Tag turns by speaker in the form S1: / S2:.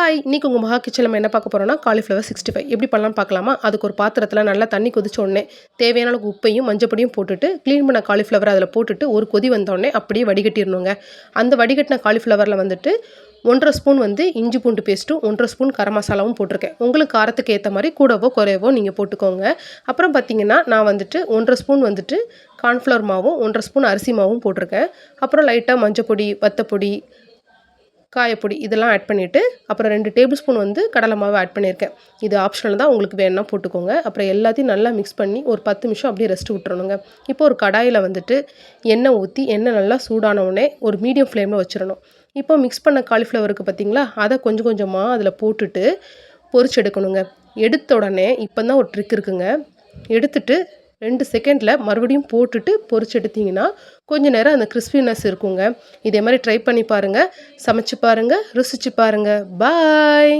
S1: Hi, இன்னைக்கு உங்கள் மகா கிச்சனில் நம்ம என்ன பார்க்க போகிறோம்னா காலிஃப்ளவர் 65 எப்படி பண்ணலாம்னு பார்க்கலாமா. அதுக்கு ஒரு பாத்திரத்தில் நல்லா தண்ணி கொதிச்ச உடனே தேவையான அளவுக்கு உப்பையும் மஞ்சப்பொடியும் போட்டுட்டு க்ளீன் பண்ண காலிஃப்ளவர் அதில் போட்டுட்டு ஒரு கொதி வந்தோடனே அப்படியே வடிகட்டிடணுங்க. அந்த வடிகட்டின காலிஃப்ளவரில் வந்துட்டு 1.5 ஸ்பூன் இஞ்சி பூண்டு பேஸ்ட்டும் 1.5 ஸ்பூன் கரம் மசாலாவும் போட்டிருக்கேன். உங்களுக்கு காரத்துக்கு ஏற்ற மாதிரி கூடவோ குறையவோ நீங்கள் போட்டுக்கோங்க. அப்புறம் பார்த்தீங்கன்னா நான் 1.5 ஸ்பூன் கார்ன்ஃப்ளவர் மாவும் 1.5 ஸ்பூன் அரிசி மாவும் போட்டிருக்கேன். அப்புறம் லைட்டாக மஞ்சப்பொடி, வத்தப்பொடி, காயப்பொடி இதெல்லாம் ஆட் பண்ணிவிட்டு அப்புறம் 2 டேபிள் ஸ்பூன் கடலை மாவு ஆட் பண்ணியிருக்கேன். இது ஆப்ஷனல் தான், உங்களுக்கு வேணும்னா போட்டுக்கோங்க. அப்புறம் எல்லாத்தையும் நல்லா மிக்ஸ் பண்ணி ஒரு 10 நிமிஷம் அப்படியே ரெஸ்ட் விட்டுறணுங்க. இப்போ ஒரு கடாயில் எண்ணெய் ஊற்றி எண்ணெய் நல்லா சூடானவுடனே ஒரு மீடியம் ஃப்ளேமில் வச்சிடணும். இப்போ மிக்ஸ் பண்ண காலிஃப்ளவருக்கு பார்த்தீங்களா, அதை கொஞ்சம் கொஞ்சமாக அதில் போட்டுட்டு பொரிச்சு எடுக்கணுங்க. எடுத்த உடனே இப்போ தான் ஒரு ட்ரிக் இருக்குங்க. எடுத்துட்டு 2 செகண்டில் மறுபடியும் போட்டுட்டு பொரிச்சு எடுத்திங்கன்னா கொஞ்சம் நேரம் அந்த கிறிஸ்பினஸ் இருக்குங்க. இதே மாதிரி ட்ரை பண்ணி பாருங்கள், சமைச்சு பாருங்கள், ருசிச்சு பாருங்கள். பாய்.